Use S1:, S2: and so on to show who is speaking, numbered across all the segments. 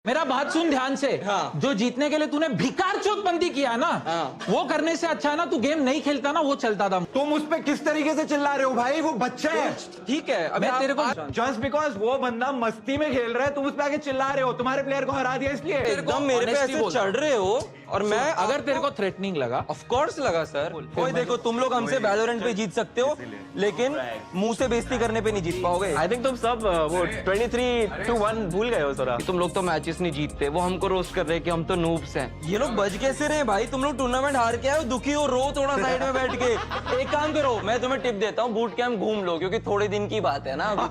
S1: मेरा बात सुन ध्यान से।
S2: हाँ।
S1: जो जीतने के लिए तूने भिकार चौकबंदी किया ना,
S2: हाँ।
S1: वो करने से अच्छा ना तू गेम नहीं खेलता ना, वो चलता था।
S3: तुम उस पे किस तरीके से चिल्ला रहे हो भाई? वो बच्चा है।
S2: ठीक है, अभी
S1: मैं तेरे को
S3: जस्ट बिकॉज वो बंदा मस्ती में खेल रहा है तुम उस पे आके चिल्ला रहे हो। तुम्हारे प्लेयर को हरा दिया इसलिए।
S2: एकदम मेरे पे
S1: honesty
S2: ऐसे
S1: बोल।
S2: चढ़ रहे हो और मैं
S1: अगर तेरे को थ्रेटनिंग लगा,
S2: ऑफ कोर्स लगा सर। कोई देखो, तुम लोग हमसे वैलोरेंट पे जीत सकते हो, लेकिन मुंह से बेइज्जती करने पे नहीं जीत पाओगे।
S4: आई थिंक तुम सब वो 23-1 भूल गए हो थोड़ा।
S2: तुम लोग तो मैचेस नहीं जीतते, वो हमको रोस्ट कर रहे हैं कि हम तो नूब्स हैं। ये लोग बच कैसे रहे भाई? तुम लोग टूर्नामेंट हार के आए हो, दुखी हो, रो थोड़ा साइड में बैठ के। एक काम करो, मैं तुम्हें टिप देता हूँ, बूट कैंप घूम लो, क्योंकि थोड़े दिन की बात है ना अभी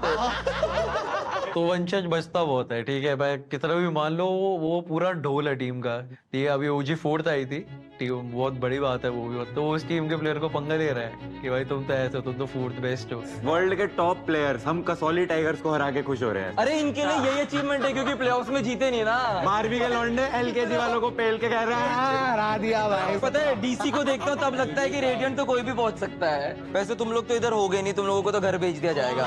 S4: तो वंशज बचता बहुत है, ठीक है भाई, कितना भी मान लो वो पूरा ढोल है टीम का। ठीक है, अभी ओजी फोर्थ आई थी टीम, बहुत बड़ी बात है वो भी। तो उस टीम के प्लेयर को पंगा ले रहा है कि भाई तुम तो ऐसे हो, तुम तो फोर्थ बेस्ट हो।
S3: वर्ल्ड के टॉप प्लेयर्स हम कसौली टाइगर्स को हरा के खुश हो रहे हैं।
S2: अरे इनके लिए यही अचीवमेंट है, क्योंकि प्लेऑफ्स में जीते नहीं ना।
S3: मारवी के लौंडे एलकेजी वालों को पेल के कह रहे हैं "हाँ, हरा दिया भाई।
S2: पता है, डीसी को देखता हूँ तब लगता है कि रेडियंट तो कोई भी पहुंच सकता है। वैसे तुम लोग तो इधर हो गए नहीं, तुम लोगों को तो घर भेज दिया जाएगा।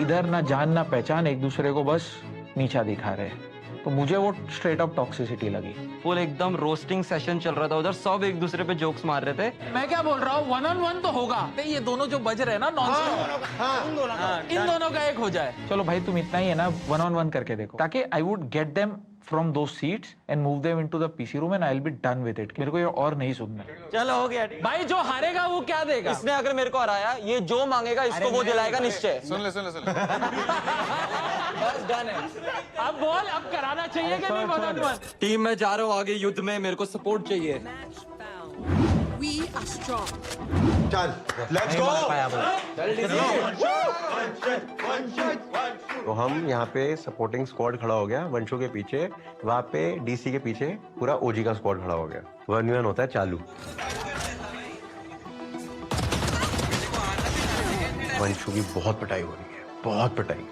S1: इधर ना जान ना पहचान, एक दूसरे को बस नीचा दिखा रहे हैं। तो मुझे वो स्ट्रेट अप टॉक्सिसिटी लगी।
S2: फुल एकदम रोस्टिंग सेशन चल रहा था उधर, सब एक दूसरे पे जोक्स मार रहे थे।
S1: मैं क्या बोल रहा हूँ, 1-on-1 तो होगा। ये दोनों जो बज रहे हैं ना नॉन स्टॉप, इन दोनों का एक हो जाए। चलो भाई, तुम इतना ही है ना, 1-on-1 करके देखो, ताकि I would get them from दो seats and move them into the PC room and I will be done with it. मेरे को ये और नहीं सुनना।
S2: चलो हो गया।
S1: भाई जो हारेगा वो क्या देगा?
S2: इसने अगर मेरे को हराया, ये जो मांगेगा इसको वो दिलाएगा निश्चय।
S5: सुन ले
S2: बस डन है।
S1: अब बोल, अब कराना चाहिए कि नहीं 1-on-1?
S2: टीम में जा रहा हूँ आगे युद्ध में, मेरे को सपोर्ट चाहिए।
S6: We are strong.
S3: चल लेट्स गो।
S7: तो हम यहाँ पे सपोर्टिंग स्क्वाड खड़ा हो गया वंशु के पीछे, वहाँ पे डीसी के पीछे पूरा ओजी का स्क्वाड खड़ा हो गया। 1v1 होता है चालू। वंशु की बहुत पिटाई हो रही है, बहुत पिटाई।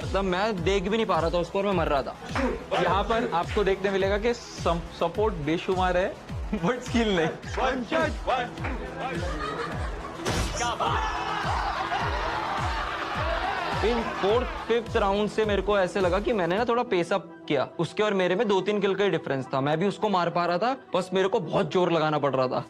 S2: मतलब मैं देख भी नहीं पा रहा था उसको और मैं मर रहा था।
S1: यहाँ पर आपको देखने मिलेगा कि सपोर्ट बेशुमार है बट स्किल नहीं।
S2: फिर 4th-5th राउंड से मेरे को ऐसे लगा कि मैंने ना थोड़ा पेस अप किया। उसके और मेरे में 2-3 किल का ही डिफरेंस था। मैं भी उसको मार पा रहा था, बस मेरे को बहुत जोर लगाना पड़ रहा था।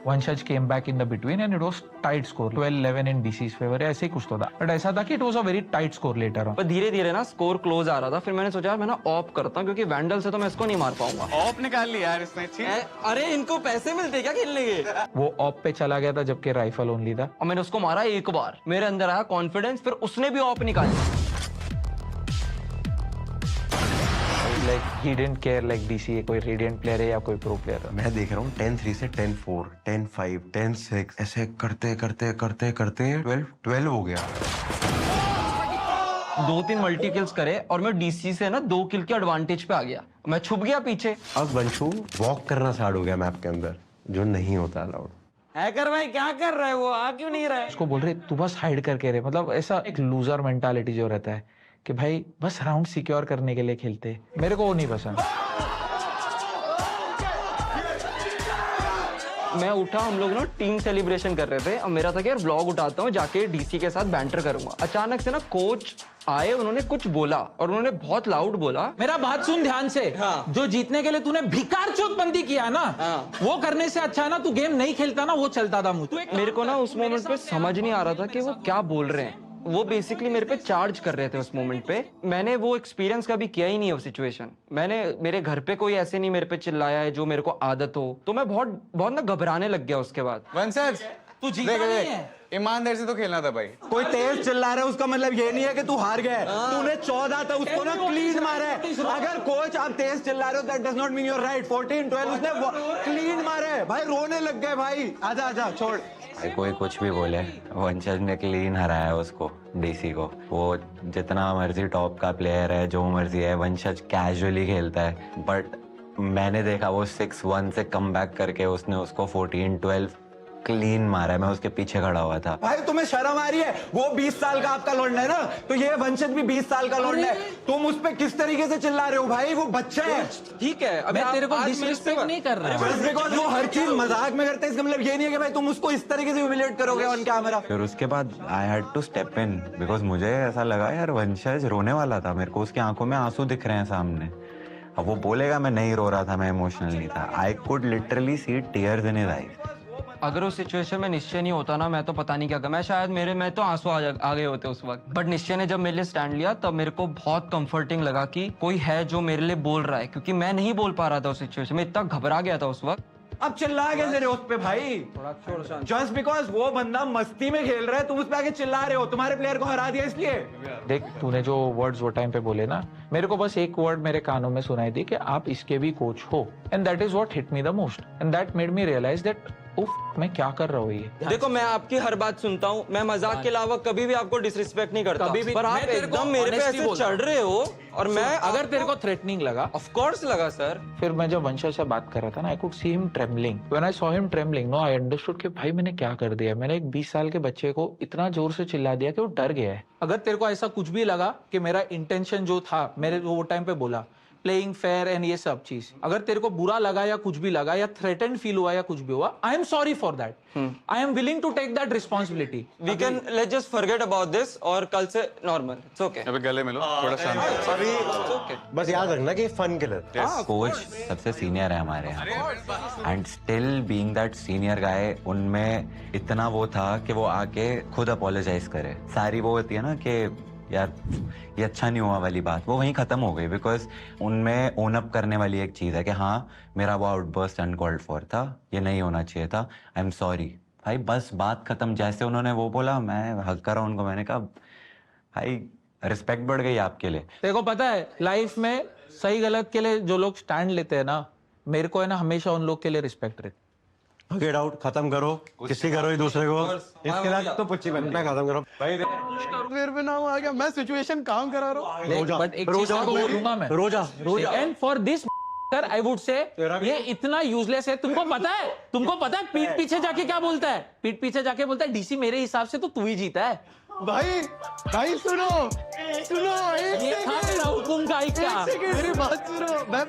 S1: Vanshaj came back in the between and it was tight score, 12-11 in DC's favor, ऐसे ही कुछ तो था। बट ऐसा था कि it was a very tight score later on।
S2: पर धीरे धीरे ना स्कोर क्लोज आ रहा था। फिर मैंने सोचा मैं ना ऑप करता हूँ, क्योंकि वैंडल से तो मैं इसको नहीं मार पाऊंगा।
S5: ऑफ निकाल लिया यार इसने।
S2: अरे इनको पैसे मिलते क्या खेलने के?
S1: वो ऑप पे चला गया था जबकि राइफल ओनली था।
S2: और मैंने उसको मारा एक बार, मेरे अंदर आया कॉन्फिडेंस, फिर उसने भी ऑप निकाली।
S1: Like he didn't care like DC कोई रेडिएंट प्लेयर है या कोई प्रो प्लेयर है।
S7: मैं देख रहा हूँ 10-3 से 10-4, 10-5, 10-6 ऐसे करते करते करते करते 12 हो गया।
S2: 2-3 मल्टी किल्स करे और मैं डीसी से ना 2 किल के एडवांटेज पे आ गया। मैं छुप गया पीछे।
S7: अब वंशु वॉक करना स्टार्ट हो गया मैप के अंदर, जो नहीं होता अलाउड।
S2: हैकर भाई क्या कर रहा है वो? आ क्यों नहीं रहा है?
S1: उसको बोल रहे तू बस हाइड करके रहे, मतलब ऐसा एक लूजर मेंटालिटी जो रहता है कि भाई बस राउंड सिक्योर करने के लिए खेलते। मेरे को वो नहीं पसंद।
S2: मैं उठा, हम लोग ना टीम सेलिब्रेशन कर रहे थे और मेरा था कि यार व्लॉग उठाता हूँ, जाके डीसी के साथ बैंटर करूंगा। अचानक से ना कोच आए, उन्होंने कुछ बोला और उन्होंने बहुत लाउड बोला।
S1: मेरा बात सुन ध्यान से।
S2: हाँ।
S1: जो जीतने के लिए तूने भिकार चौकबंदी किया ना,
S2: हाँ।
S1: वो करने से अच्छा ना तू गेम नहीं खेलता ना, वो चलता था मुझे।
S2: मेरे को ना उस मोमेंट पे समझ नहीं आ रहा था कि वो क्या बोल रहे हैं। वो बेसिकली मेरे पे चार्ज कर रहे थे उस मोमेंट पे। मैंने वो एक्सपीरियंस कभी किया ही नहीं है वो सिचुएशन। मेरे घर पे कोई ऐसे नहीं मेरे पे चिल्लाया है जो मेरे को आदत हो। तो मैं बहुत बहुत ना घबराने लग गया उसके बाद।
S5: वंशज
S1: तू जीता नहीं है।
S5: ईमानदारी से तो खेलना था भाई।
S3: कोई तेज चिल्ला रहा है उसका मतलब ये नहीं है कि तू हार गया है। तूने 14 था उसको ना क्लीन मारा है। अगर कोच आप तेज चिल्ला रहे हो that does not mean you're right. 14-12 उसने क्लीन मारा है भाई। रोने लग गए भाई। आजा आजा छोड़।
S7: कोई कुछ भी बोले, वंशज ने क्लीन हराया उसको, डीसी को। वो जितना मर्जी टॉप का प्लेयर है, जो मर्जी है, वंशज कैजुअली खेलता है। बट मैंने देखा वो 6-1 से कम बैक करके उसने उसको 14-12 क्लीन मारा है, मैं उसके पीछे खड़ा हुआ था।
S3: भाई तुम्हें शर्म आ रही है? वो 20 साल का आपका लौंडा है ना, तो ये वंशज भी 20 साल का लौंडा है। तुम उस पे किस तरीके से चिल्ला रहे हो भाई? वो बच्चा है।
S2: ठीक है, अभी
S1: मैं तेरे को
S2: आज मेरे से
S1: डिसरिस्पेक्ट नहीं कर रहा हूँ।
S3: Just because वो हर चीज मजाक में करते हैं, इसका मतलब ये नहीं है कि भाई तुम उसको इस तरीके से ह्यूमिलिएट करोगे ऑन कैमरा।
S7: फिर उसके बाद I had to step in because मुझे ऐसा लगा यार वंशज रोने वाला था, मेरे को उसकी आंखों में आंसू दिख रहे हैं सामने। अब वो बोलेगा मैं नहीं रो रहा था, मैं इमोशनल नहीं था। I could literally see tears in his eyes.
S2: अगर उस सिचुएशन में निश्चय नहीं होता ना, मैं तो पता नहीं क्या कर, मैं शायद मैं तो आंसू आ गए होते उस वक्त। बट निश्चय ने जब मेरे लिए स्टैंड लिया तब मेरे को बहुत कंफर्टिंग लगा कि कोई है जो मेरे लिए बोल रहा है, क्योंकि मैं नहीं बोल पा रहा था उस सिचुएशन में, इतना घबरा गया था उस वक्त।
S3: अब चिल्ला कैसे रहे हो उस पे भाई? जस्ट बिकॉज वो बंदा मस्ती में खेल रहा है, तुम उस पे आके चिल्ला रहे हो, तुम्हारे प्लेयर को हरा दिया इसलिए।
S1: देख, तूने जो वर्ड्स वो टाइम पे बोले ना, मेरे को बस एक वर्ड मेरे कानों में सुनाई दी कि आप इसके भी कोच हो, and that is what hit me the most, and that made me realize that उफ, मैं क्या कर रहा हूँ ये।
S2: देखो, मैं आपकी हर बात सुनता हूँ, मैं मजाक के अलावा कभी भी आपको डिसरिस्पेक्ट नहीं करता,
S1: कभी भी।
S2: पर आप
S1: मैं तेरे को
S2: एकदम मेरे पे
S1: honestly
S2: ऐसे
S1: बोल रहा
S2: चढ़ रहे हो। और मैं
S1: अगर तेरे को थ्रेटनिंग लगा,
S2: ऑफ कोर्स लगा सर।
S1: फिर मैं जब वंशज से बात कर रहा था ना, I could see him trembling. When I saw him trembling, no I understood कि भाई मैंने क्या कर दिया। मैंने एक 20 साल के बच्चे को इतना जोर से चिल्ला दिया कि वो डर गया है। अगर तेरे को ऐसा कुछ भी लगा कि मेरा इंटेंशन जो था, मेरे वो टाइम पे बोला प्लेइंग फेयर एंड ये सब चीज, अगर तेरे को बुरा लगा या कुछ भी लगा या थ्रेटेंड फील हुआ या कुछ भी हुआ, I am sorry for that. I am willing to take that responsibility.
S2: We can let's just forget about this और कल से नॉर्मल। It's okay.
S5: अभी गले मिलो, थोड़ा शांत।
S8: अभी बस याद रखना कि फन के लिए
S7: कोच सबसे सीनियर है हमारे यहाँ, and still being that senior guy, उनमें इतना वो था कि वो आके खुद अपोलोजाइज करे। सारी वो होती है ना कि यार ये अच्छा नहीं हुआ वाली बात, वो वहीं खत्म हो गई। बिकॉज उनमें ओन अप करने वाली एक चीज है कि हाँ मेरा वो आउटबर्स्ट अनकॉल्ड फॉर था, ये नहीं होना चाहिए था, आई एम सॉरी। भाई बस बात खत्म। जैसे उन्होंने वो बोला, मैं हक करा उनको, मैंने कहा भाई रिस्पेक्ट बढ़ गई आपके लिए।
S1: तेरे को पता है लाइफ में सही गलत के लिए जो लोग स्टैंड लेते हैं ना, मेरे को है ना हमेशा उन लोग के लिए रिस्पेक्ट रहती।
S8: गेट आउट, खत्म करो, किसी करो एक दूसरे को, इसके साथ तो पुच्ची बनना, खत्म करो भाई।
S5: फिर भी नाम आ गया, मैं सिचुएशन काम करा रहा हूँ।
S8: रोजा,
S1: बट एक चीज आपको बोलूंगा मैं,
S8: रोजा, रोजा।
S1: And for this sir I would say ये इतना यूजलेस है। तुमको पता है पीठ पीछे जाके क्या बोलता है? पीठ पीछे जाके बोलता है डीसी मेरे हिसाब से तो तू ही जीता है।
S5: भाई भाई सुनो सुनो,
S1: ये था मेरा हुकुम का,
S5: मेरी बात सुनो। मैं